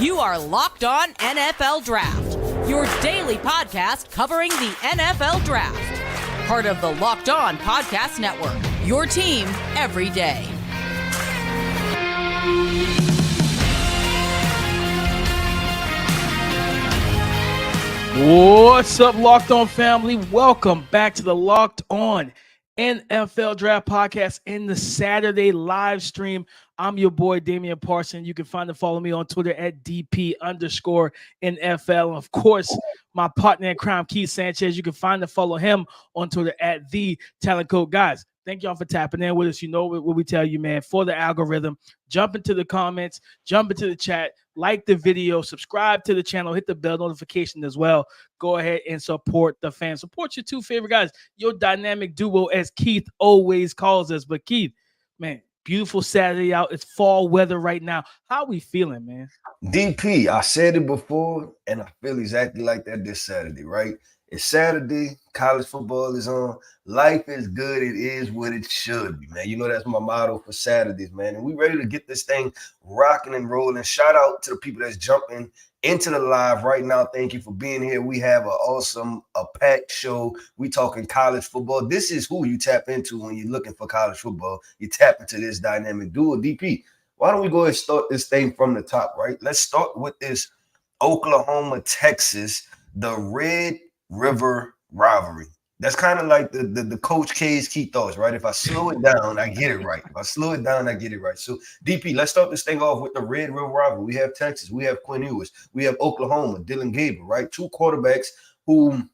You are Locked On NFL Draft, your daily podcast covering the NFL Draft. Part of the Locked On Podcast Network, your team every day. What's up, Locked On family? Welcome back to the Locked On NFL Draft Podcast in the Saturday live stream. I'm your boy, Damian Parson. You can find and follow me on Twitter at DP_NFL. And of course, my partner in crime, Keith Sanchez. You can find and follow him on Twitter at The Talent Code. Guys, thank y'all for tapping in with us. You know what we tell you, man, for the algorithm. Jump into the comments, jump into the chat, like the video, subscribe to the channel, hit the bell notification as well. Go ahead and support the fans. Support your two favorite guys, your dynamic duo, as Keith always calls us. But Keith, man, beautiful Saturday out. It's fall weather right now. How we feeling, man? DP, I said it before, and I feel exactly like that this Saturday, right? It's Saturday. College football is on. Life is good. It is what it should be, man. You know, that's my motto for Saturdays, man. And we ready to get this thing rocking and rolling. Shout out to the people that's jumping into the live right now. Thank you for being here. We have an awesome, packed show. We talking college football. This is who you tap into when you're looking for college football. You tap into this dynamic duo. DP, why don't we go and start this thing from the top, right? Let's start with this Oklahoma, Texas, the Red River Rivalry. That's kind of like the Coach K's key thoughts, right? If I slow it down, I get it right. If I slow it down, I get it right. So, DP, let's start this thing off with the Red River Rivalry. We have Texas. We have Quinn Ewers. We have Oklahoma, Dylan Gabriel, right? Two quarterbacks who,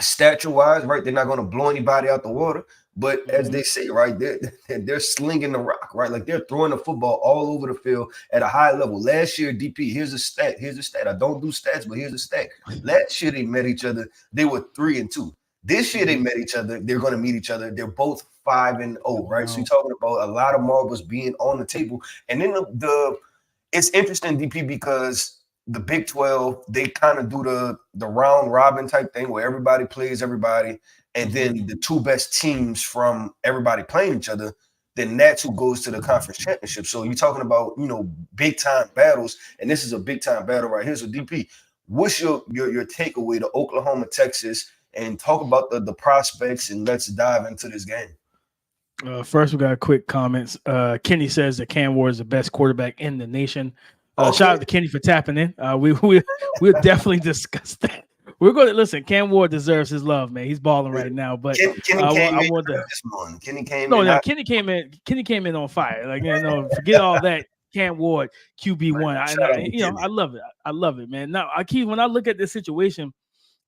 stature-wise, right, they're not going to blow anybody out the water. But as they say, right, they're slinging the rock, right? Like they're throwing the football all over the field at a high level. Last year, DP, here's a stat. I don't do stats, but here's a stat. Last year, they met each other. They were 3-2. This year, they met each other. They're going to meet each other. They're both 5-0, right? So you're talking about a lot of marbles being on the table. And then it's interesting, DP, because the Big 12, they kind of do the round robin type thing where everybody plays everybody. And then the two best teams from everybody playing each other, then that's who goes to the conference championship. So you're talking about, you know, big time battles, and this is a big time battle right here. So DP, what's your takeaway to Oklahoma, Texas, and talk about the prospects, and let's dive into this game. First, we got quick comments. Kenny says that Cam Ward is the best quarterback in the nation. Shout out to Kenny for tapping in. We'll definitely discuss that. We're going to listen. Cam Ward deserves his love, man. He's balling right now. But Kenny came in on fire. Like, you know, forget all that. Cam Ward, QB1. I love it. I love it, man. Now, when I look at this situation,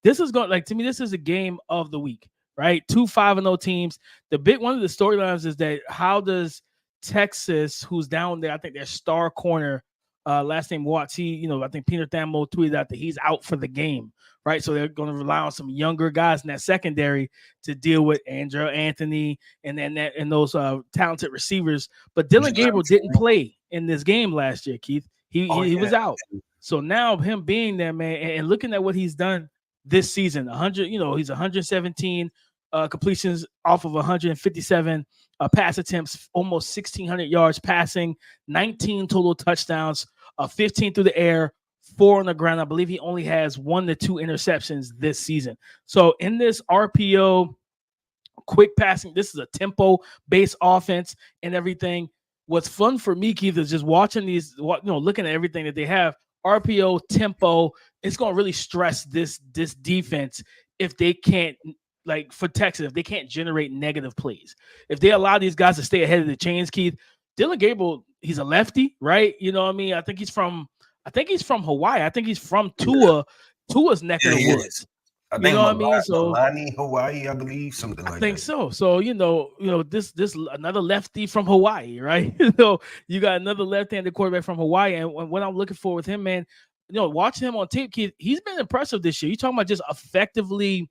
this is going, like, to me, this is a game of the week, right? 2 5-0 teams. One of the storylines is that how does Texas, who's down there, I think their star corner, last name Watts, I think Peter Thamo tweeted out that he's out for the game, right? So they're going to rely on some younger guys in that secondary to deal with Andrew Anthony and those talented receivers. But Dylan Gabriel didn't play in this game last year, Keith. He was out. So now him being there, man, and looking at what he's done this season, he's 117 completions off of 157 pass attempts, almost 1,600 yards passing, 19 total touchdowns, 15 through the air, 4 on the ground. I believe he only has 1 to 2 interceptions this season. So in this RPO, quick passing, this is a tempo-based offense and everything. What's fun for me, Keith, is just watching these, looking at everything that they have. RPO, tempo, it's going to really stress this defense if they can't, like for Texas, if they can't generate negative plays. If they allow these guys to stay ahead of the chains, Keith, Dylan Gabriel, he's a lefty, right? You know what I mean? I think he's from Hawaii. I think he's from Tua's neck of the woods. I think, you know what I mean? So Hawaii, I believe, something like that. I think so. So, this another lefty from Hawaii, right? You got another left-handed quarterback from Hawaii. And what I'm looking for with him, man, watching him on tape, Keith, he's been impressive this year. You're talking about just effectively,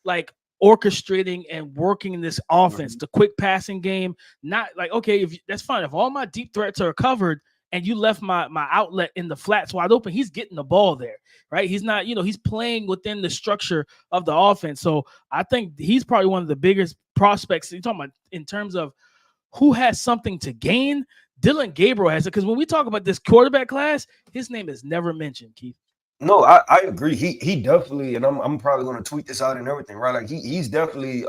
like, orchestrating and working in this offense, the quick passing game. Not like, okay, that's fine. If all my deep threats are covered and you left my outlet in the flats wide open, he's getting the ball there, right? He's not, he's playing within the structure of the offense. So I think he's probably one of the biggest prospects. You're talking about in terms of who has something to gain. Dylan Gabriel has it, because when we talk about this quarterback class, his name is never mentioned, Keith. No, I agree. He definitely, and I'm probably going to tweet this out and everything, right? Like he's definitely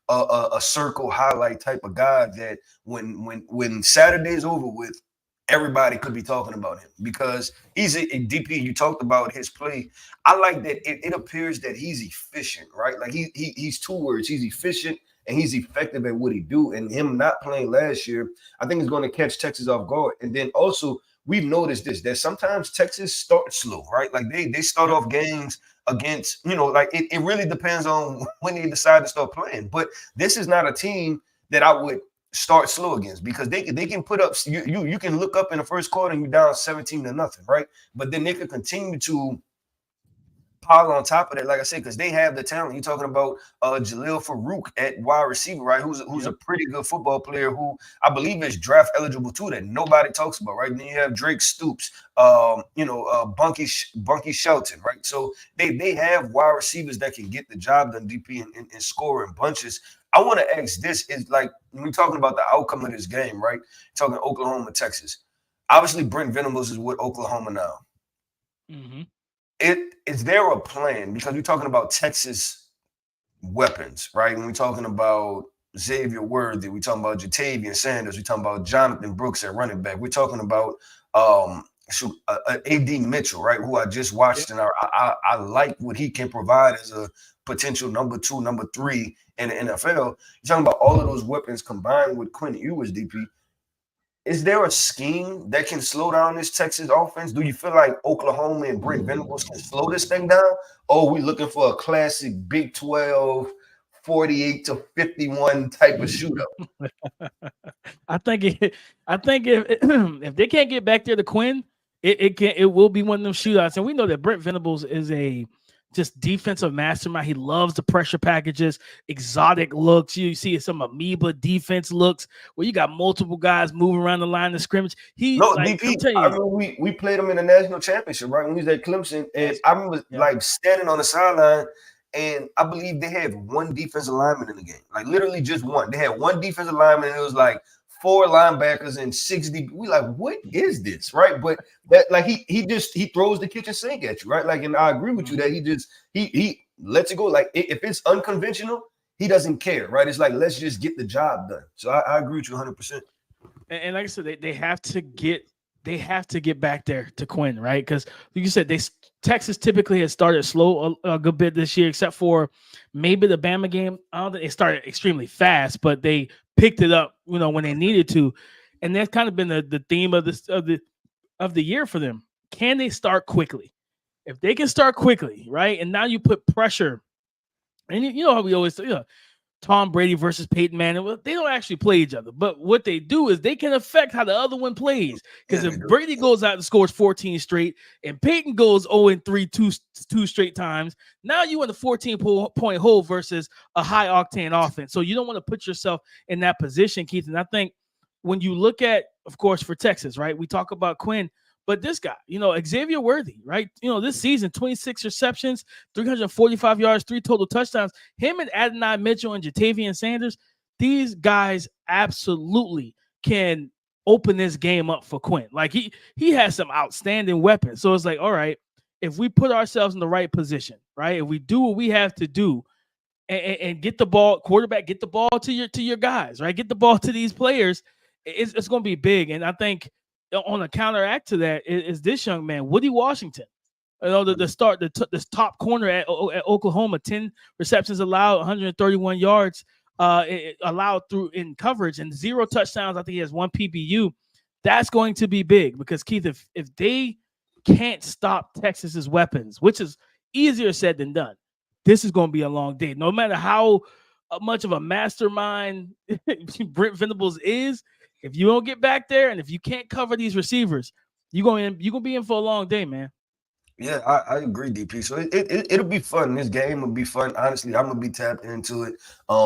a circle highlight type of guy that when Saturday's over with, everybody could be talking about him because he's a DP. You talked about his play. I like that it appears that he's efficient, right? Like he's two words. He's efficient and he's effective at what he do. And him not playing last year, I think is going to catch Texas off guard. And then also we've noticed this, that sometimes Texas starts slow, right? Like they start off games against, like it really depends on when they decide to start playing. But this is not a team that I would start slow against because they can put up, you can look up in the first quarter and you're down 17-0, right? But then they could continue to pile on top of that, like I said, because they have the talent. You're talking about Jalil Farouk at wide receiver, right? Who's a pretty good football player who I believe is draft eligible too, that nobody talks about, right? And then you have Drake Stoops, Bunky Shelton, right? So they have wide receivers that can get the job done, DP, and score in bunches. I want to ask this, is like when we're talking about the outcome of this game, right? Talking Oklahoma, Texas. Obviously, Brent Venables is with Oklahoma now. Mm-hmm. Is there a plan? Because we're talking about Texas weapons, right? When we're talking about Xavier Worthy, we're talking about Jatavian Sanders, we're talking about Jonathan Brooks at running back, we're talking about AD Mitchell, right? Who I just watched, and I like what he can provide as a potential number 2, number 3 in the NFL. You're talking about all of those weapons combined with Quinn Ewers, DP. Is there a scheme that can slow down this Texas offense? Do you feel like Oklahoma and Brent Venables can slow this thing down? Or are we looking for a classic Big 12, 48-51 type of shootout? I think if they can't get back there to Quinn, it will be one of them shootouts. And we know that Brent Venables is a just defensive mastermind. He loves the pressure packages, exotic looks. You see some amoeba defense looks where you got multiple guys moving around the line of scrimmage. DP, I remember we played him in the national championship, right? When we was at Clemson. And I remember like standing on the sideline, and I believe they had one defensive lineman in the game. Like literally just one. They had one defensive lineman, and it was like 4 linebackers and 6 DB. We like, what is this, right? But that, like, he throws the kitchen sink at you, right? Like, and I agree with you that he lets it go. Like, if it's unconventional, he doesn't care, right? It's like, let's just get the job done. So I agree with you 100%. And like I said, they have to get back there to Quinn, right? Because like you said, Texas typically has started slow a good bit this year, except for maybe the Bama game. I don't think they started extremely fast, but they picked it up, when they needed to, and that's kind of been the theme of the year for them. Can they start quickly? If they can start quickly, right, and now you put pressure, and you know how we always say, Tom Brady versus Peyton Manning. Well, they don't actually play each other, but what they do is they can affect how the other one plays. Because if Brady goes out and scores 14 straight, and Peyton goes 0-3 two straight times, now you in the 14-point hole versus a high octane offense. So you don't want to put yourself in that position, Keith. And I think when you look at, of course, for Texas, right, we talk about Quinn. But this guy, Xavier Worthy, right? This season, 26 receptions, 345 yards, 3 total touchdowns. Him and Adonai Mitchell and Jatavian Sanders, these guys absolutely can open this game up for Quinn. Like he has some outstanding weapons. So it's like, all right, if we put ourselves in the right position, right? If we do what we have to do and get the ball, quarterback, get the ball to your guys, right? Get the ball to these players, it's going to be big. And I think on a counteract to that is this young man, Woody Washington. The top corner at Oklahoma, 10 receptions allowed, 131 yards allowed through in coverage, and 0 touchdowns. I think he has 1 PBU. That's going to be big because, Keith, if they can't stop Texas's weapons, which is easier said than done, this is going to be a long day. No matter how much of a mastermind Brent Venables is, if you don't get back there and if you can't cover these receivers, you're going to be in for a long day, man. Yeah, I agree, DP. So it'll be fun. This game will be fun. Honestly, I'm gonna be tapped into it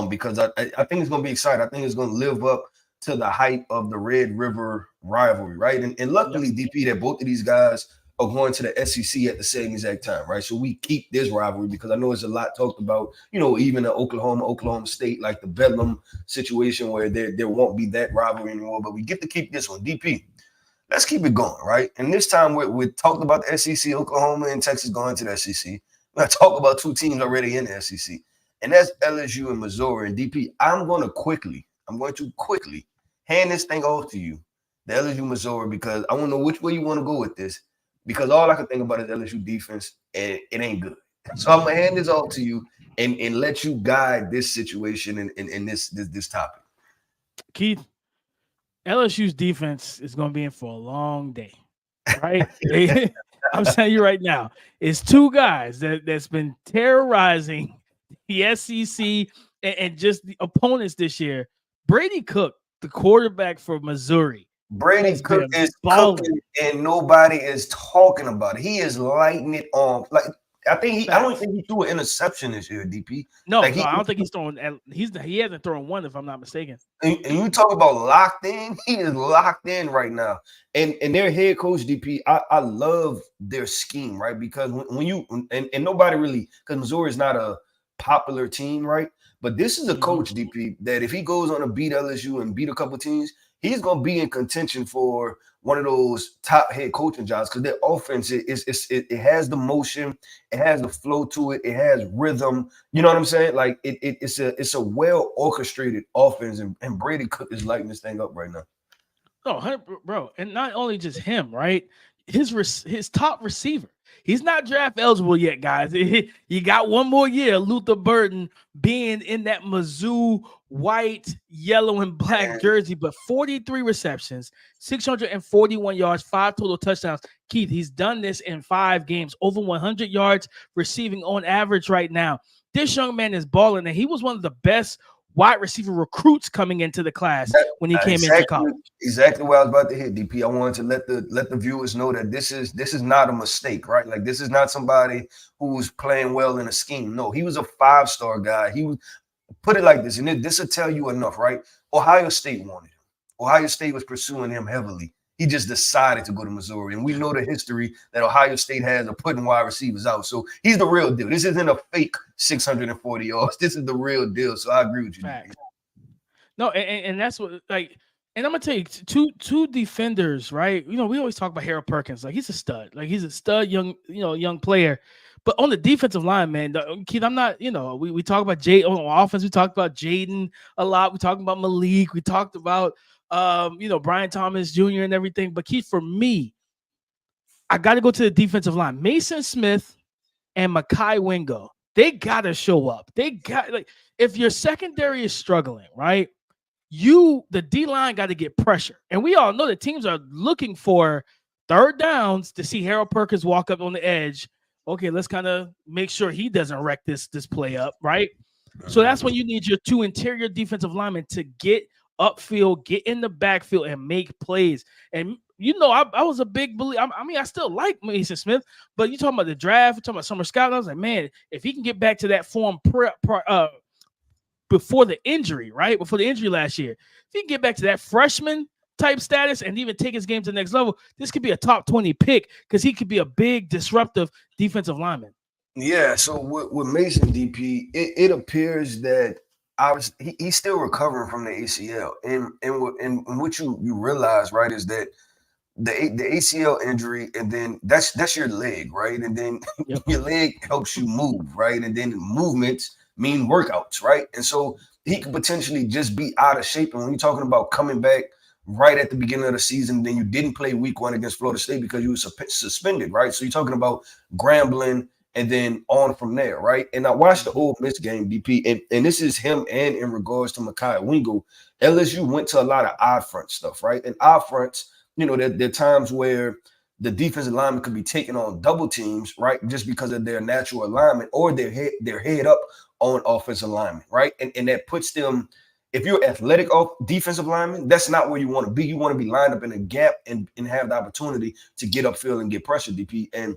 because I think it's gonna be exciting. I think it's gonna live up to the hype of the Red River rivalry, right? And luckily, DP, that both of these guys are going to the SEC at the same exact time, right? So we keep this rivalry because I know it's a lot talked about, even the Oklahoma State, like the Bedlam situation where there won't be that rivalry anymore, but we get to keep this one. DP, let's keep it going, right? And this time we talked about the SEC, Oklahoma and Texas going to the SEC. We're going to talk about two teams already in the SEC, and that's LSU and Missouri. And DP, I'm going to quickly hand this thing off to you, the LSU Missouri, because I want to know which way you want to go with this, because all I can think about is LSU defense, and it ain't good. So I'm going to hand this off to you and let you guide this situation in this topic. Keith, LSU's defense is going to be in for a long day, right? I'm telling you right now, it's two guys that's been terrorizing the SEC and just the opponents this year. Brady Cook, the quarterback for Missouri. Brady Cook is cooking, and nobody is talking about it. He is lighting it on. Like I don't think he threw an interception this year, DP. No, I don't think he's throwing. He hasn't thrown one, if I'm not mistaken. And you talk about locked in. He is locked in right now. And their head coach, DP, I love their scheme, right? Because when you and nobody really, because Missouri is not a popular team, right? But this is a coach, DP, that if he goes on to beat LSU and beat a couple teams, he's going to be in contention for one of those top head coaching jobs, because their offense it has the motion, it has the flow to it, it has rhythm. You know what I'm saying? Like it's a well orchestrated offense, and Brady Cook is lighting this thing up right now. Oh, bro, and not only just him, right? His top receiver. He's not draft eligible yet, guys. You got one more year, Luther Burden being in that Mizzou white, yellow, and black jersey, but 43 receptions, 641 yards, 5 total touchdowns. Keith, he's done this in 5 games, over 100 yards receiving on average right now. This young man is balling, and he was one of the best wide receiver recruits coming into the class when he came into college. Exactly what I was about to hit, DP. I wanted to let the viewers know that this is not a mistake, right? Like this is not somebody who was playing well in a scheme. No, he was a 5-star guy. He was, put it like this, and this will tell you enough, right? Ohio State wanted him. Ohio State was pursuing him heavily. He just decided to go to Missouri. And we know the history that Ohio State has of putting wide receivers out. So he's the real deal. This isn't a fake 640 yards. This is the real deal. So I agree with you. No, and that's what, like, and I'm going to tell you, two defenders, right? We always talk about Harold Perkins. Like, he's a stud. Like, he's a stud young player. But on the defensive line, man, Keith, I'm not, we talk about on offense. We talked about Jayden a lot. We talked about Malik. We talked about, Brian Thomas Jr. and everything. But Keith, for me, I got to go to the defensive line. Mason Smith and Mekhi Wingo, they got to show up. They got, like, if your secondary is struggling, right, the D-line got to get pressure. And we all know that teams are looking for third downs to see Harold Perkins walk up on the edge. Okay, let's kind of make sure he doesn't wreck this play up, right? So that's when you need your 2 interior defensive linemen to get upfield, get in the backfield, and make plays. And I was a big believer. I still like Mason Smith, but you talking about the draft, you talking about summer scouting. I was like, man, if he can get back to that form before the injury, right? Before the injury last year, if he can get back to that freshman type status and even take his game to the next level, this could be a top 20 pick, because he could be a big disruptive defensive lineman. Yeah. So with Mason, DP, it appears that he's still recovering from the ACL, and what you realize, right, is that the ACL injury, and then that's your leg, right, and then your leg helps you move, right, and then movements mean workouts, right, and so he could potentially just be out of shape. And when you're talking about coming back right at the beginning of the season, then you didn't play week 1 against Florida State because you were suspended, right? So you're talking about Grambling and then on from there, right? And I watched the Ole Miss game, DP, and this is him, and in regards to Mekhi Wingo, LSU went to a lot of odd front stuff, right? And odd fronts, there are times where the defensive lineman could be taking on double teams, right, just because of their natural alignment, or their head up on offensive linemen, right? And that puts them, if you're athletic defensive lineman, that's not where you want to be. You want to be lined up in a gap and have the opportunity to get upfield and get pressure, DP. And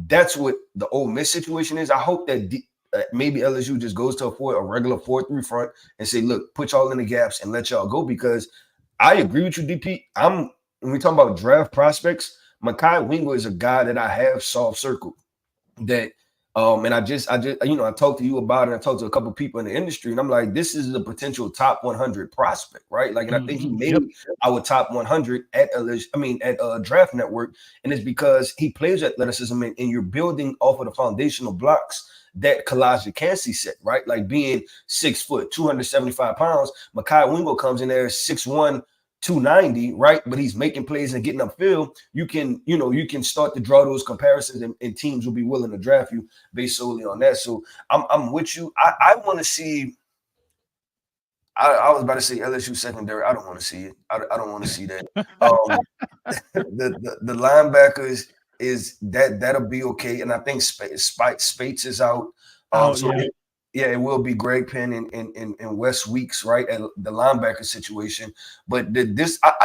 that's what the Ole Miss situation is. I hope that maybe LSU just goes to a regular 4-3 front and say, look, put y'all in the gaps and let y'all go, because I agree with you, DP. When we talk about draft prospects, Mekhi Wingo is a guy that I have soft circled that. And I just, you know, I talked to you about it. I talked to a couple of people in the industry, and I'm like, this is a potential top 100 prospect, right? Like, and I think he made our top 100 at Draft Network, and it's because he plays athleticism, and you're building off of the foundational blocks that Kalijah Cansey set, right? Like being 6 foot, 275 pounds. Mekhi Wingo comes in there 6'1", 290, right? But he's making plays and getting upfield. You can start to draw those comparisons, and teams will be willing to draft you based solely on that. So I'm with you. I want to see. I was about to say LSU secondary. I don't want to see it. I don't want to see that. The linebackers is that'll be okay, and I think Spates is out. It will be Greg Penn and Wes Weeks, right, at the linebacker situation. But I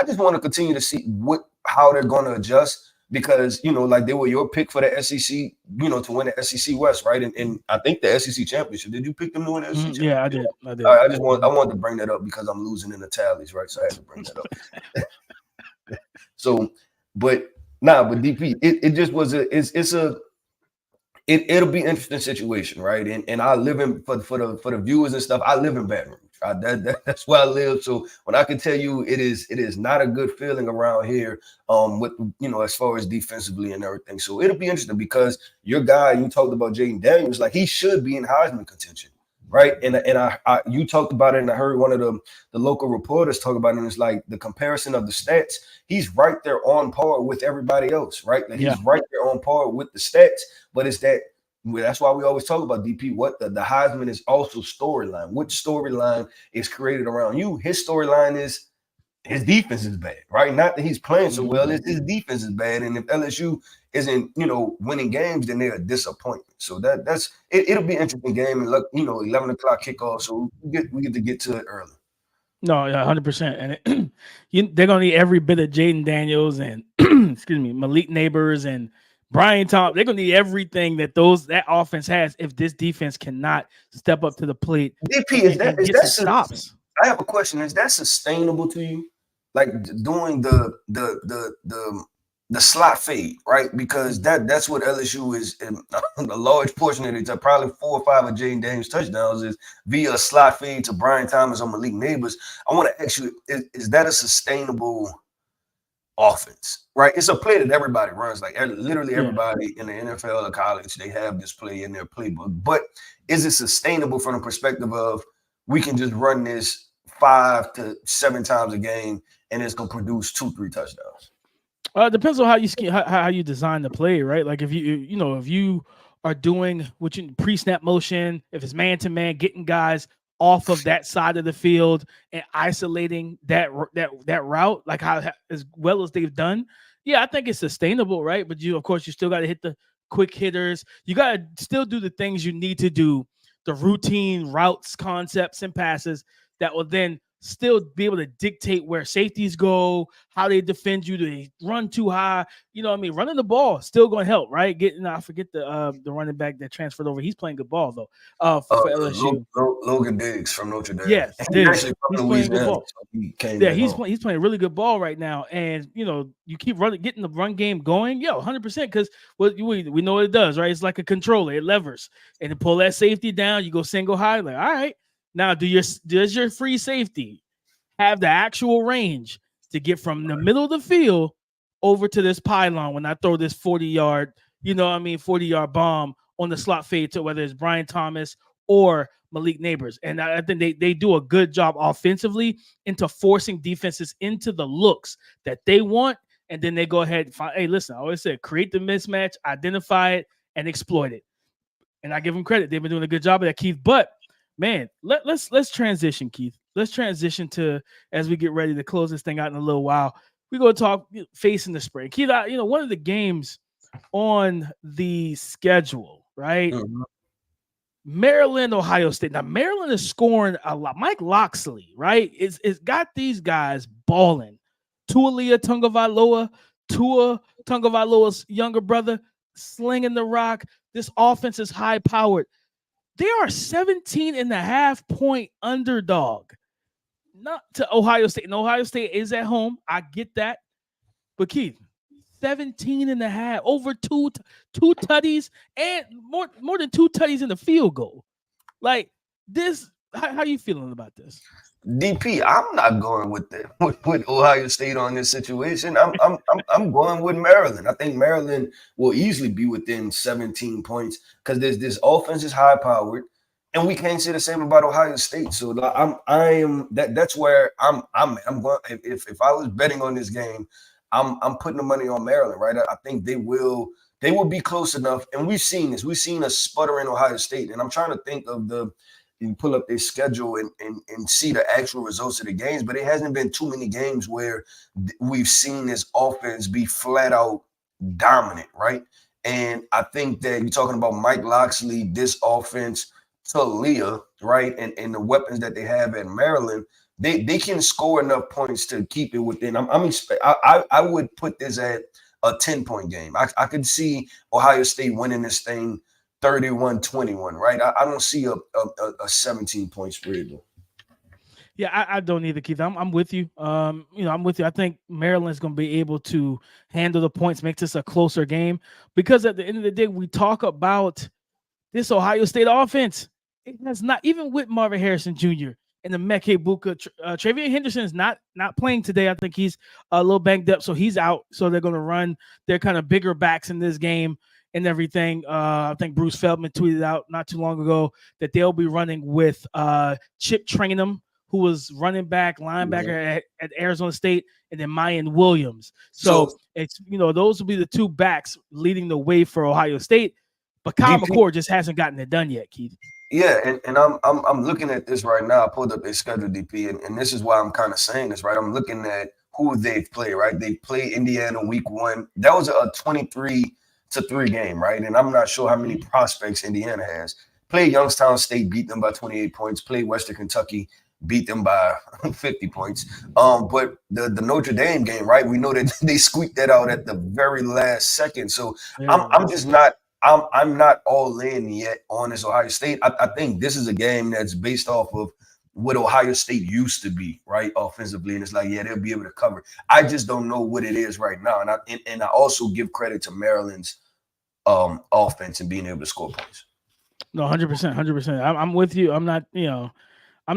just want to continue to see how they're going to adjust, because, you know, like they were your pick for the SEC, you know, to win the SEC West, right? And I think the SEC championship. Did you pick them to win the SEC championship? Yeah, I did. I wanted to bring that up because I'm losing in the tallies, right? So I had to bring that up. But DP, it just was it'll be an interesting situation, right? And I live in for the viewers and stuff. I live in Baton Rouge. That's where I live. So when I can tell you, it is not a good feeling around here. With, you know, as far as defensively and everything. So it'll be interesting, because your guy, you talked about Jayden Daniels, like he should be in Heisman contention, right? And I you talked about it, and I heard one of the local reporters talk about it. And it's like the comparison of the stats. He's right there on par with everybody else, right? Like he's right there on par with the stats. But it's that's why we always talk about DP. What the Heisman is also storyline. Which storyline is created around you? His storyline is his defense is bad, right? Not that he's playing so well, it's his defense is bad. And if LSU isn't, you know, winning games, then they're a disappointment. So that's it'll be an interesting game. And look, you know, 11 o'clock kickoff, so we get to get to it early. No, yeah, 100%. And they're gonna need every bit of Jayden Daniels and Malik Neighbors and Brian Thompson. They're gonna need everything that offense has if this defense cannot step up to the plate. DP, is that stops? I have a question. Is that sustainable to you? Like doing the slot fade, right? Because that's what LSU is. A large portion of it, probably 4 or 5 of Jayden Daniels' touchdowns is via a slot fade to Brian Thomas or Malik Neighbors. I want to ask you, is that a sustainable offense, right? It's a play that everybody runs. Like literally everybody in the NFL or college, they have this play in their playbook. But is it sustainable from the perspective of we can just run this 5 to 7 times a game and it's going to produce 2-3 touchdowns? It depends on how you design the play, right? Like if you are doing what you pre-snap motion, if it's man-to-man, getting guys off of that side of the field and isolating that route, like how as well as they've done, I think it's sustainable, right? But you still got to hit the quick hitters. You got to still do the things you need to do, the routine routes, concepts, and passes that will then still be able to dictate where safeties go, how they defend you. Do they run too high? You know what I mean? Running the ball still going to help, right? I forget the running back that transferred over. He's playing good ball, though, for LSU. Logan Diggs from Notre Dame. Yes, he's playing good ball. So he's playing really good ball right now. And, you keep getting the run game going, 100%, because we know what it does, right? It's like a controller. It levers. And to pull that safety down, you go single high, like, all right. Now, does your free safety have the actual range to get from the middle of the field over to this pylon when I throw this 40-yard, 40-yard bomb on the slot fade to whether it's Brian Thomas or Malik Neighbors? And I think they do a good job offensively into forcing defenses into the looks that they want, and then they go ahead and find, hey, listen, I always said, create the mismatch, identify it, and exploit it. And I give them credit. They've been doing a good job of that, Keith. But man, let's transition, Keith. Let's transition to, as we get ready to close this thing out in a little while, we're going to talk facing the spring. Keith, one of the games on the schedule, right? Mm-hmm. Maryland, Ohio State. Now, Maryland is scoring a lot. Mike Locksley, right? It's got these guys balling. Tua Tagovailoa's younger brother, slinging the rock. This offense is high-powered. They are 17.5-point underdog, not to Ohio State. And Ohio State is at home. I get that. But Keith, 17.5, over two tutties, and more than two tutties in the field goal. Like this, how you feeling about this? DP, I'm not going with Ohio State on this situation. I'm going with Maryland. I think Maryland will easily be within 17 points because this offense is high powered, and we can't say the same about Ohio State. So that's where I'm going. If I was betting on this game, I'm putting the money on Maryland. Right, I think they will be close enough, and we've seen this. We've seen a sputter in Ohio State, and I'm trying to think of you pull up their schedule and see the actual results of the games, but it hasn't been too many games where we've seen this offense be flat out dominant, right? And I think that you're talking about Mike Locksley, this offense, Talia, right? And the weapons that they have at Maryland, they can score enough points to keep it within. I would put this at a 10-point game. I could see Ohio State winning this thing 31-21, right? I don't see a 17-point spread though. Yeah, I don't either, Keith. I'm with you. I'm with you. I think Maryland's going to be able to handle the points, make this a closer game, because at the end of the day, we talk about this Ohio State offense. It has not, even with Marvin Harrison Jr. and the Mekhi Buka, Travion Henderson is not playing today. I think he's a little banged up, so he's out. So they're going to run their kind of bigger backs in this game and everything. I think Bruce Feldman tweeted out not too long ago that they'll be running with Chip Trainum, who was running back, linebacker at Arizona State, and then Mayan Williams. So it's, those will be the two backs leading the way for Ohio State. But Kyle McCord just hasn't gotten it done yet, Keith. Yeah, and I'm looking at this right now. I pulled up their schedule, DP, and this is why I'm kind of saying this, right? I'm looking at who they've played, right? They played Indiana week 1. That was a 23-3 game, right? And I'm not sure how many prospects Indiana has. Played Youngstown State, beat them by 28 points. Played Western Kentucky, beat them by 50 points. But the Notre Dame game, right? We know that they squeaked that out at the very last second. So I'm not all in yet on this Ohio State. I think this is a game that's based off of what Ohio State used to be, right, offensively. And it's like, yeah, they'll be able to cover. I just don't know what it is right now. And I also give credit to Maryland's offense and being able to score points. No, 100%. I'm with you. I'm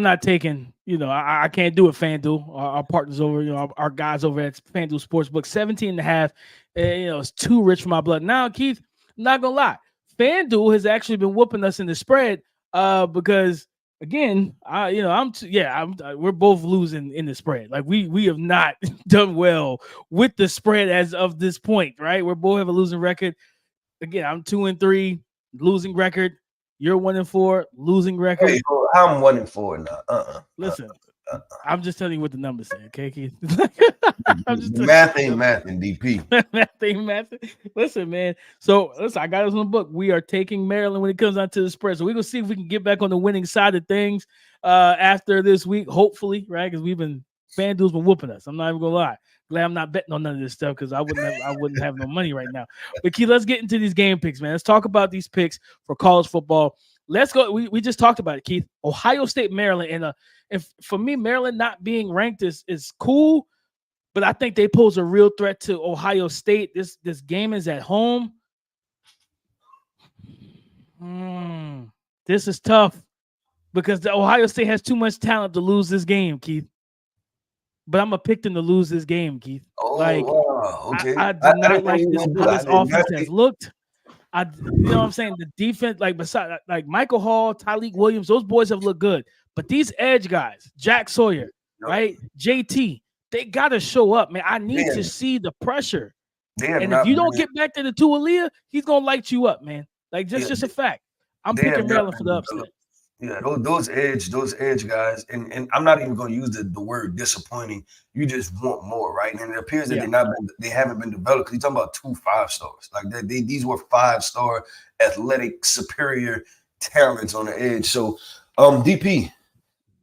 not taking, I can't do it, FanDuel. Our partners over, our guys over at FanDuel Sportsbook, 17.5. It's too rich for my blood. Now, Keith, I'm not gonna lie, FanDuel has actually been whooping us in the spread because again, we're both losing in the spread. Like we have not done well with the spread as of this point, right? We're both have a losing record. Again, I'm 2-3, losing record. You're 1-4, losing record. Hey, I'm 1-4 now. Listen, I'm just telling you what the numbers say, okay, Keith? Math ain't mathing, DP. Math ain't mathing. Listen, man. So, I got us on the book. We are taking Maryland when it comes down to the spread. So, we're going to see if we can get back on the winning side of things after this week, hopefully, right? Because FanDuel's been whooping us. I'm not even going to lie. Glad I'm not betting on none of this stuff because I wouldn't have no money right now. But, Keith, let's get into these game picks, man. Let's talk about these picks for college football. Let's go. We just talked about it, Keith. Ohio State, Maryland. And if for me, Maryland not being ranked is cool, but I think they pose a real threat to Ohio State. This game is at home. This is tough because the Ohio State has too much talent to lose this game, Keith. But I'm going to pick them to lose this game, Keith. Wow. Okay. I do not like how this offense has looked. You know what I'm saying? The defense, beside Michael Hall, Tyleik Williams, those boys have looked good. But these edge guys, Jack Sawyer, right? JT, they got to show up, man. I need to see the pressure. And if you don't get back to the Tualia, he's going to light you up, man. Just a fact. I'm picking Maryland for the upset. Yeah, those edge guys, and I'm not even going to use the word disappointing. You just want more, right? And it appears that they haven't been developed. You're talking about 2 5-stars. Like these were 5-star athletic superior talents on the edge. So, DP,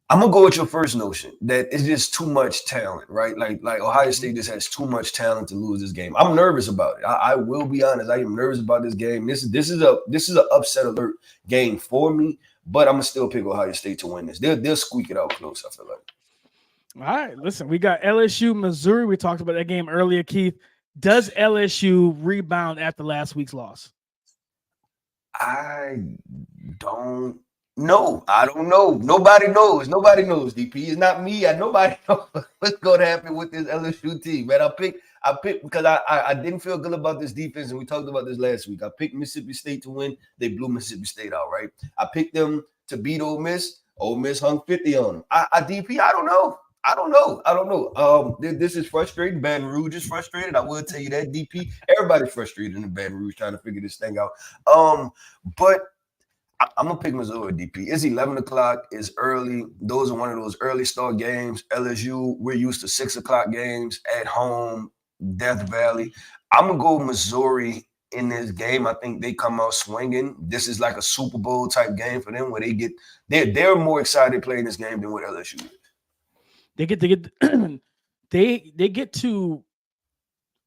I'm gonna go with your first notion that it's just too much talent, right? Like Ohio State just has too much talent to lose this game. I'm nervous about it. I will be honest. I am nervous about this game. This is an upset alert game for me. But I'm going to still pick Ohio State to win this. They'll squeak it out close, I feel like. All right, listen, we got LSU, Missouri. We talked about that game earlier, Keith. Does LSU rebound after last week's loss? I don't know. I don't know. Nobody knows. Nobody knows, DP. It's not me. Nobody knows what's going to happen with this LSU team, man. I picked because I didn't feel good about this defense, and we talked about this last week. I picked Mississippi State to win. They blew Mississippi State out, right? I picked them to beat Ole Miss. Ole Miss hung 50 on them. DP, I don't know. I don't know. This is frustrating. Baton Rouge is frustrated. I will tell you that, DP. Everybody's frustrated in Baton Rouge trying to figure this thing out. But I'm gonna pick Missouri, DP. It's 11 o'clock. It's early. Those are one of those early start games. LSU, we're used to 6 o'clock games at home, Death Valley. I'm gonna go Missouri in this game. I think they come out swinging. This is like a Super Bowl type game for them, where they're more excited playing this game than what LSU is. They get to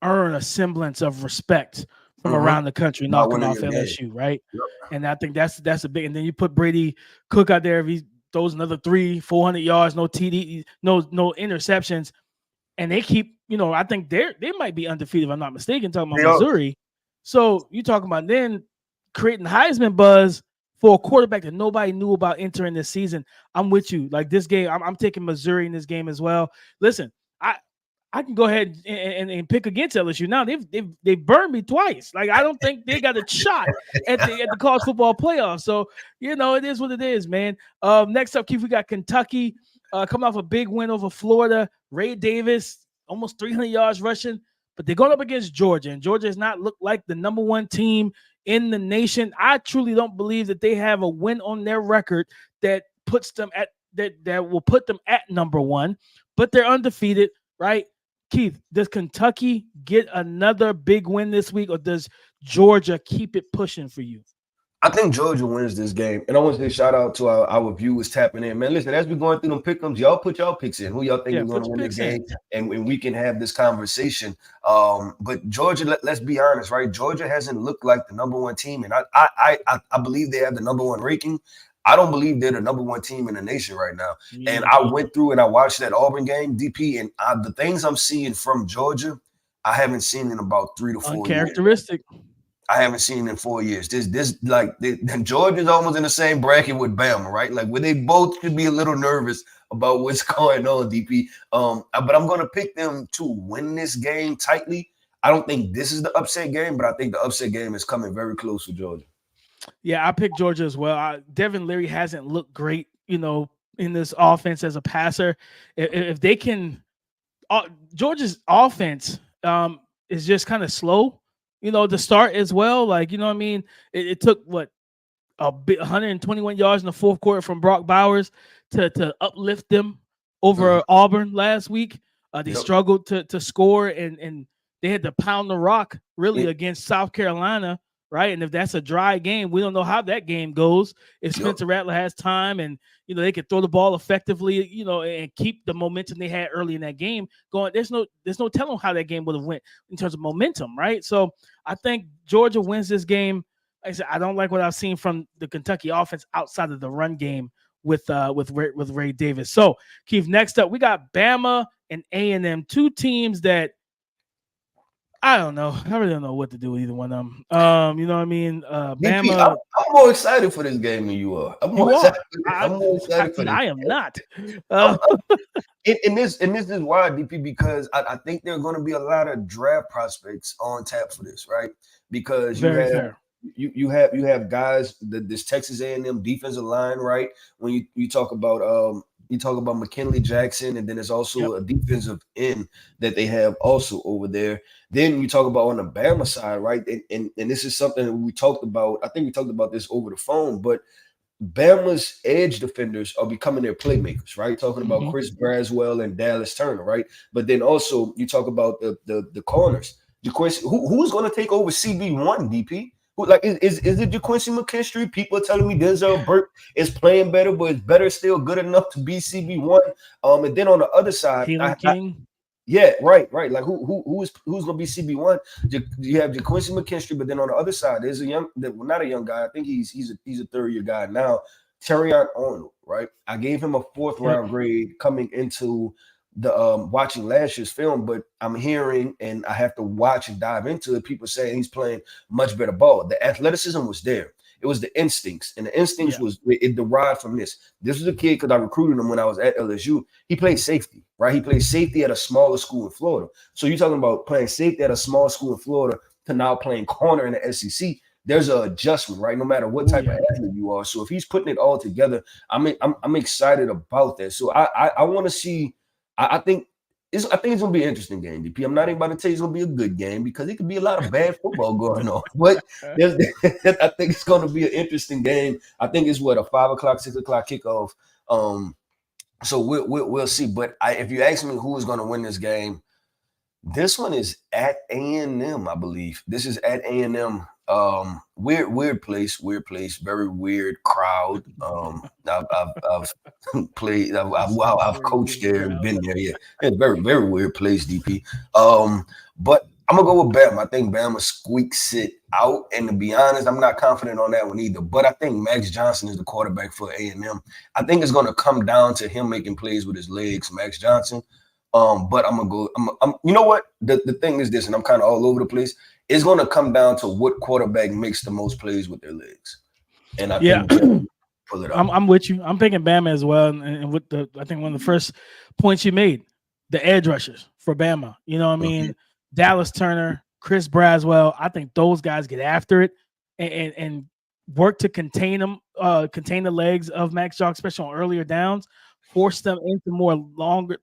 earn a semblance of respect from around the country, knocking off LSU, right? Yep. And I think that's a big. And then you put Brady Cook out there. If he throws another 400 yards, no TD, no interceptions, and they keep, I think they might be undefeated if I'm not mistaken. Talking about Missouri, so you talking about then creating Heisman buzz for a quarterback that nobody knew about entering this season. I'm with you. Like this game, I'm taking Missouri in this game as well. Listen, I can go ahead and pick against LSU. Now they've burned me twice. Like I don't think they got a shot at the college football playoffs. So it is what it is, man. Next up, Keith, we got Kentucky coming off a big win over Florida. Ray Davis almost 300 yards rushing, but they're going up against Georgia, and Georgia has not looked like the number one team in the nation. I truly don't believe that they have a win on their record that puts them at that will put them at number one, but they're undefeated, right? Keith, does Kentucky get another big win this week, or does Georgia keep it pushing for you? I think Georgia wins this game. And I want to say shout out to our viewers tapping in. Man, listen, as we're going through them pick-ems, y'all put y'all picks in. Who y'all think is going to win this game? And we can have this conversation. But Georgia, let's be honest, right? Georgia hasn't looked like the number one team. And I believe they have the number one ranking. I don't believe they're the number one team in the nation right now. Mm-hmm. And I went through and I watched that Auburn game, DP, and the things I'm seeing from Georgia, I haven't seen in about 3 to 4 years. Uncharacteristic. I haven't seen in 4 years. Georgia's almost in the same bracket with Bama, right? Like where they both should be a little nervous about what's going on, DP. But I'm going to pick them to win this game tightly. I don't think this is the upset game, but I think the upset game is coming very close for Georgia. Yeah, I picked Georgia as well. Devin Leary hasn't looked great, in this offense as a passer. If they can, Georgia's offense is just kind of slow, to start as well. Like, what I mean? It took 121 yards in the fourth quarter from Brock Bowers to uplift them over Auburn last week. They struggled to score, and they had to pound the rock really against South Carolina. Right. And if that's a dry game, we don't know how that game goes. If Spencer Rattler has time and, they can throw the ball effectively, and keep the momentum they had early in that game going. There's no telling how that game would have went in terms of momentum. Right. So I think Georgia wins this game. Like I said, I don't like what I've seen from the Kentucky offense outside of the run game with Ray Davis. So Keith, next up, we got Bama and A&M, two teams that I don't know. I really don't know what to do with either one of them. You know what I mean? Bama. I'm more excited for this game than you are. I'm more excited for this. I am not. And this is why, DP, because I think there are going to be a lot of draft prospects on tap for this, right? Because you have guys, this Texas A&M defensive line, right? When you talk about McKinley Jackson, and then there's also a defensive end that they have also over there. Then you talk about on the Bama side, right? And this is something that we talked about. I think we talked about this over the phone, but Bama's edge defenders are becoming their playmakers, right? Talking about Chris Braswell and Dallas Turner, right? But then also you talk about the corners. Who's going to take over CB1, DP? Is it DeQuincy McKinstry? People are telling me Denzel Burke is playing better, but it's better still good enough to be CB1. And then on the other side, King. Right. Like who's gonna be CB1? You have DeQuincy McKinstry, but then on the other side, there's not a young guy. I think he's a third-year guy now. Terrion Arnold, right? I gave him a 4th round grade coming into watching last year's film, but I'm hearing, and I have to watch and dive into it, people saying he's playing much better ball. The athleticism was there. It was the instincts, and the instincts it derived from this. This was a kid, because I recruited him when I was at LSU. He played safety, right? He played safety at a smaller school in Florida. So you're talking about playing safety at a small school in Florida to now playing corner in the SEC. There's an adjustment, right? No matter what type of athlete you are. So if he's putting it all together, I'm excited about that. So I want to see. I think it's gonna be an interesting game, DP. I'm not even about to tell you it's gonna be a good game, because it could be a lot of bad football going on. But I think it's gonna be an interesting game. I think it's a 5 o'clock, 6 o'clock kickoff. So we'll see. But if you ask me who is gonna win this game, this one is at A&M, I believe. This is at A&M. Weird place, very weird crowd. I've played, I've coached there and been there. Yeah, it's very, very weird place, DP. But I'm gonna go with Bama. I think Bama squeaks it out, and to be honest, I'm not confident on that one either. But I think Max Johnson is the quarterback for A&M. I think it's gonna come down to him making plays with his legs, Max Johnson. But I'm gonna go. You know what? The thing is this, and I'm kind of all over the place. It's gonna come down to what quarterback makes the most plays with their legs, and I think pull it up. I'm with you. I'm picking Bama as well, and with I think one of the first points you made, the edge rushers for Bama. You know what I mean? Dallas Turner, Chris Braswell. I think those guys get after it and work to contain them, contain the legs of Max Jock, especially on earlier downs. Force them into longer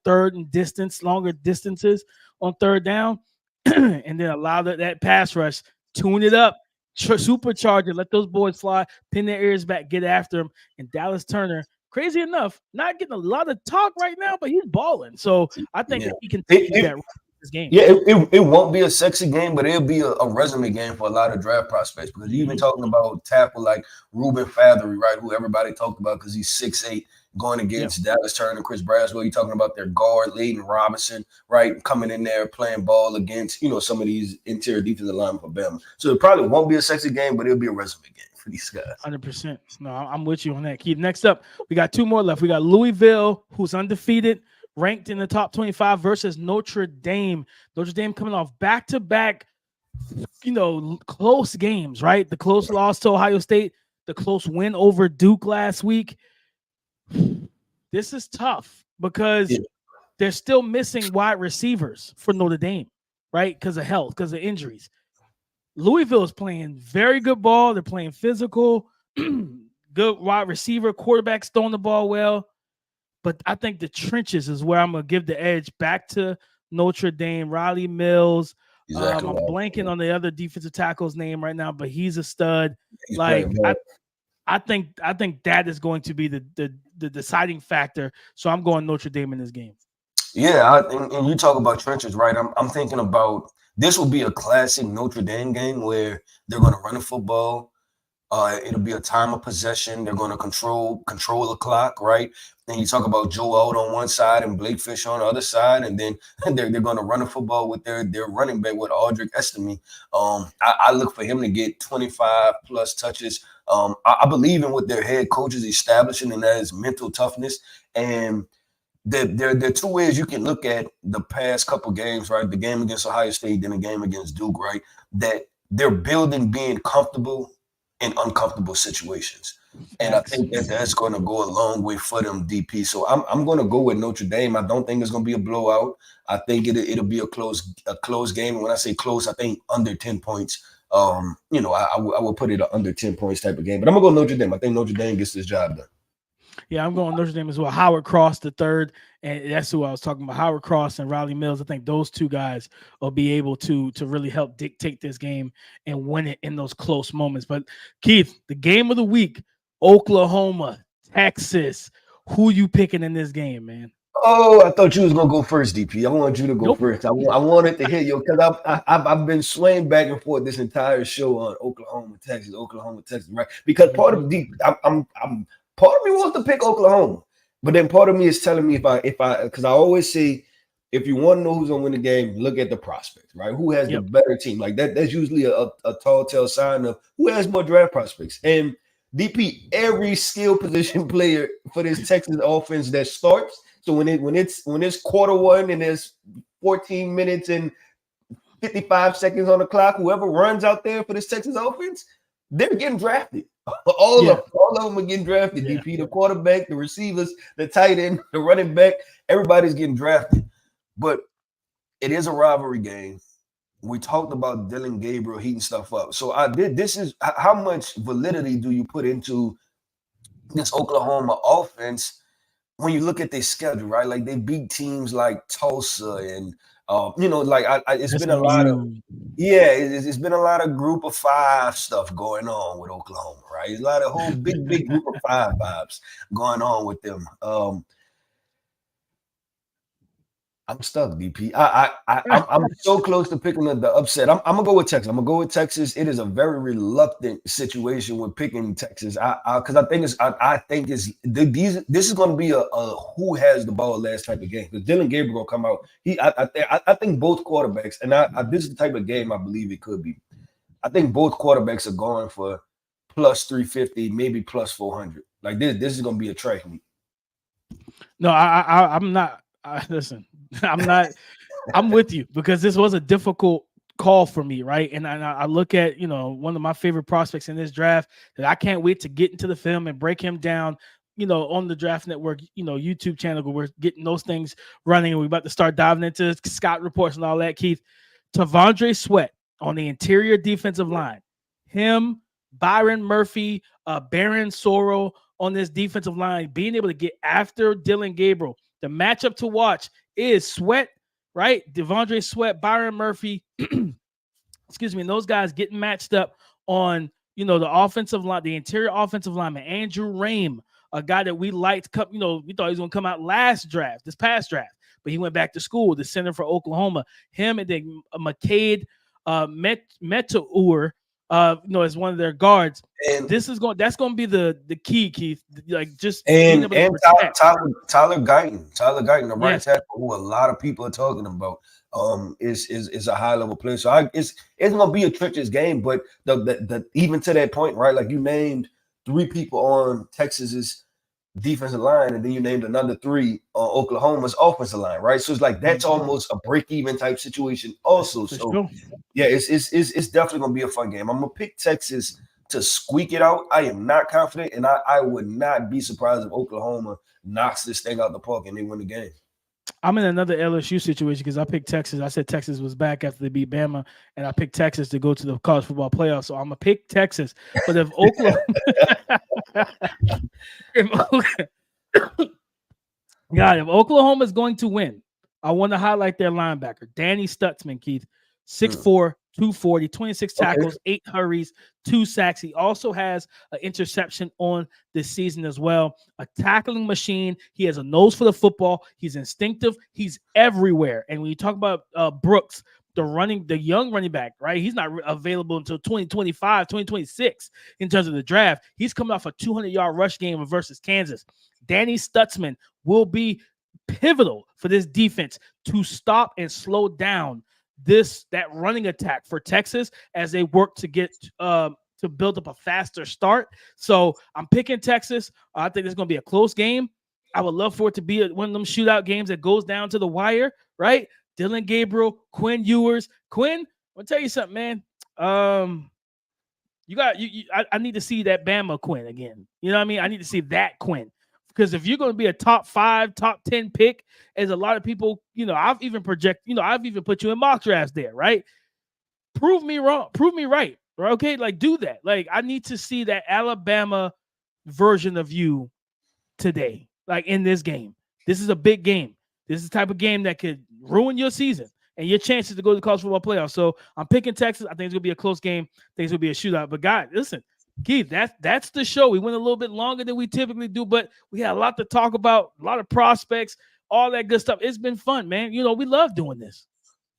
distances on third down, and then allow that pass rush, tune it up, supercharge it, let those boys fly, pin their ears back, get after them. And Dallas Turner, crazy enough, not getting a lot of talk right now, but he's balling. So I think that he can take that this game. Yeah, it won't be a sexy game, but it'll be a resume game for a lot of draft prospects, because you've been talking about tackle like Ruben Fathery, right? Who everybody talked about because he's 6'8", going against Dallas Turner and Chris Braswell. You're talking about their guard, Layden Robinson, right? Coming in there playing ball against, some of these interior defensive linemen for Bama. So it probably won't be a sexy game, but it'll be a resume game for these guys. 100%. No, I'm with you on that, Keith. Next up, we got two more left. We got Louisville, who's undefeated, ranked in the top 25, versus Notre Dame. Notre Dame coming off back-to-back, close games, right? The close loss to Ohio State, the close win over Duke last week. This is tough because they're still missing wide receivers for Notre Dame, right? Because of health, because of injuries. Louisville is playing very good ball. They're playing physical, good wide receiver, quarterbacks throwing the ball well. But I think the trenches is where I'm going to give the edge back to Notre Dame. Riley Mills. Exactly. I'm blanking on the other defensive tackle's name right now, but he's a stud. I think that is going to be the deciding factor. So I'm going Notre Dame in this game. Yeah, and you talk about trenches, right? I'm thinking about this will be a classic Notre Dame game where they're going to run the football. It'll be a time of possession. They're going to control the clock, right? And you talk about Joe Alt on one side and Blake Fisher on the other side, and then they're going to run the football with their running back with Audric Estime. I look for him to get 25 plus touches. I believe in what their head coach is establishing, and that is mental toughness. And there are two ways you can look at the past couple games, right? The game against Ohio State, then the game against Duke, right? That they're building being comfortable in uncomfortable situations. And I think that's going to go a long way for them, DP. So I'm going to go with Notre Dame. I don't think it's going to be a blowout. I think it'll be a close game. And when I say close, I think under 10 points. I will put it under 10 points type of game. But I'm going to go Notre Dame. I think Notre Dame gets this job done. Yeah, I'm going Notre Dame as well. Howard Cross the third, and that's who I was talking about. Howard Cross and Riley Mills. I think those two guys will be able to really help dictate this game and win it in those close moments. But Keith, the game of the week, Oklahoma, Texas. Who you picking in this game, man? Oh, I thought you was gonna go first, DP. I want you to go first. I wanted to hear you because I've been swaying back and forth this entire show on Oklahoma, Texas, right? Because part of part of me wants to pick Oklahoma, but then part of me is telling me because I always say, if you want to know who's gonna win the game, look at the prospects, right? Who has the better team? Like that's usually a tall tale sign of who has more draft prospects. And DP, every skill position player for this Texas offense that starts. So when it's quarter one and there's 14 minutes and 55 seconds on the clock, whoever runs out there for this Texas offense, they're getting drafted. All of them are getting drafted. Yeah. DP, the quarterback, the receivers, the tight end, the running back, everybody's getting drafted. But it is a rivalry game. We talked about Dylan Gabriel heating stuff up. So this is how much validity do you put into this Oklahoma offense when you look at their schedule, right? Like they beat teams like Tulsa and it's been a lot of it's been a lot of group of five stuff going on with Oklahoma, right? It's a lot of whole big group of five vibes going on with them. I'm stuck, DP. I'm so close to picking the upset. I'm gonna go with Texas. It is a very reluctant situation with picking Texas. Because this is gonna be a who has the ball last type of game. Because Dylan Gabriel gonna come out. I think both quarterbacks, and this is the type of game I believe it could be. I think both quarterbacks are going for plus 350, maybe plus 400. Like this is gonna be a track meet. No, I'm not. Listen, I'm with you because this was a difficult call for me, right? And I look at, one of my favorite prospects in this draft that I can't wait to get into the film and break him down, on the Draft Network, YouTube channel where we're getting those things running and we're about to start diving into Scott reports and all that, Keith. T'Vondre Sweat on the interior defensive line. Him, Byron Murphy, Baron Sorrell on this defensive line, being able to get after Dylan Gabriel. The matchup to watch is Sweat, right? T'Vondre Sweat, Byron Murphy, excuse me, and those guys getting matched up on, the offensive line, the interior offensive lineman, Andrew Rame, a guy that we liked, we thought he was going to come out this past draft, but he went back to school, the center for Oklahoma. Him and then McCade Meteor, as one of their guards. And that's going to be the key, Keith. Like just and Tyler Guyton, the right tackle, who a lot of people are talking about, is a high level player. So it's going to be a treacherous game. But the even to that point, right? Like you named 3 people on Texas's defensive line, and then you named another 3 on Oklahoma's offensive line, right? So it's like that's almost a break-even type situation, also. Yeah, it's definitely gonna be a fun game. I'm gonna pick Texas to squeak it out. I am not confident, and I would not be surprised if Oklahoma knocks this thing out the park and they win the game. I'm in another LSU situation because I picked Texas. I said Texas was back after they beat Bama, and I picked Texas to go to the college football playoffs. So I'm gonna pick Texas. But if Oklahoma, if Oklahoma is going to win, I want to highlight their linebacker, Danny Stutzman, Keith, 6'4", 240, 26 tackles, 8 hurries, 2 sacks. He also has an interception on this season as well. A tackling machine. He has a nose for the football. He's instinctive. He's everywhere. And when you talk about Brooks, the young running back, right? He's not available until 2025, 2026 in terms of the draft. He's coming off a 200-yard rush game versus Kansas. Danny Stutzman will be pivotal for this defense to stop and slow down that running attack for Texas as they work to get to build up a faster start. So I'm picking Texas. I think it's going to be a close game. I would love for it to be one of them shootout games that goes down to the wire, right? Dylan Gabriel, Quinn Ewers. Quinn, I'm gonna tell you something, man. I need to see that Bama Quinn again. You know what I mean? I need to see that Quinn. Because if you're going to be a top 5, top 10 pick, as a lot of people, I've even put you in mock drafts there, right? Prove me wrong. Prove me right. Okay? Like, do that. Like, I need to see that Alabama version of you today, like in this game. This is a big game. This is the type of game that could ruin your season and your chances to go to the college football playoffs. So I'm picking Texas. I think it's going to be a close game. I think it's going to be a shootout. But, guys, listen. Keith, that's the show. We went a little bit longer than we typically do, but we had a lot to talk about, a lot of prospects, all that good stuff. It's been fun, man. We love doing this.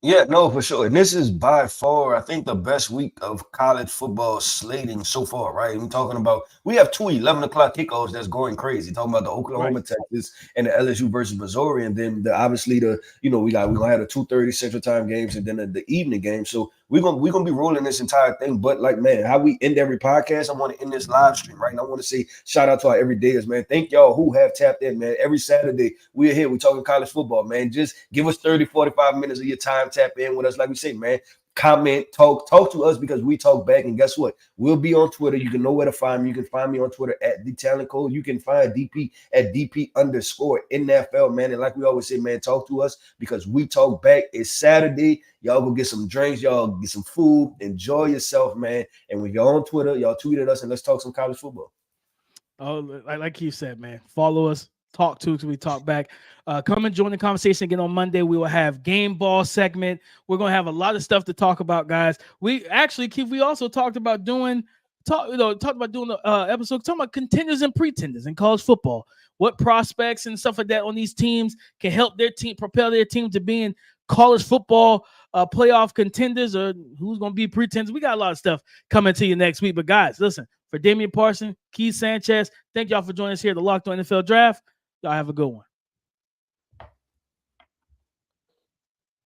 Yeah, no, for sure. And this is by far, I think, the best week of college football slating so far, right? We're talking about, we have two 11 o'clock kickoffs that's going crazy. Talking about the Right. Oklahoma, Texas, and the LSU versus Missouri. And then obviously we're gonna have the 2:30 Central Time games and then the evening game. So we're gonna be rolling this entire thing. But like, man, how we end every podcast, I want to end this live stream, right? And I want to say shout out to our everydayers, man. Thank y'all who have tapped in, man. Every Saturday we're here, we're talking college football, man. Just give us 30, 45 minutes of your time, tap in with us. Like we say, man, comment, talk to us because we talk back. And guess what? We'll be on Twitter. You can know where to find me. You can find me on Twitter at The Talent Code. You can find DP at DP_NFL, man. And like we always say, man, talk to us because we talk back. It's Saturday. Y'all go get some drinks. Y'all get some food. Enjoy yourself, man. And when you're on Twitter, y'all tweet at us and let's talk some college football. Oh, like you said, man, follow us, talk to us, we talk back. Come and join the conversation again on Monday. We will have game ball segment. We're gonna have a lot of stuff to talk about, guys. We actually, Keith, we also talked about doing the episode talking about contenders and pretenders in college football. What prospects and stuff like that on these teams can help their team propel their team to being college football playoff contenders, or who's gonna be pretenders. We got a lot of stuff coming to you next week. But guys, listen. For Damian Parson, Keith Sanchez, thank y'all for joining us here at the Locked On NFL Draft. Y'all have a good one.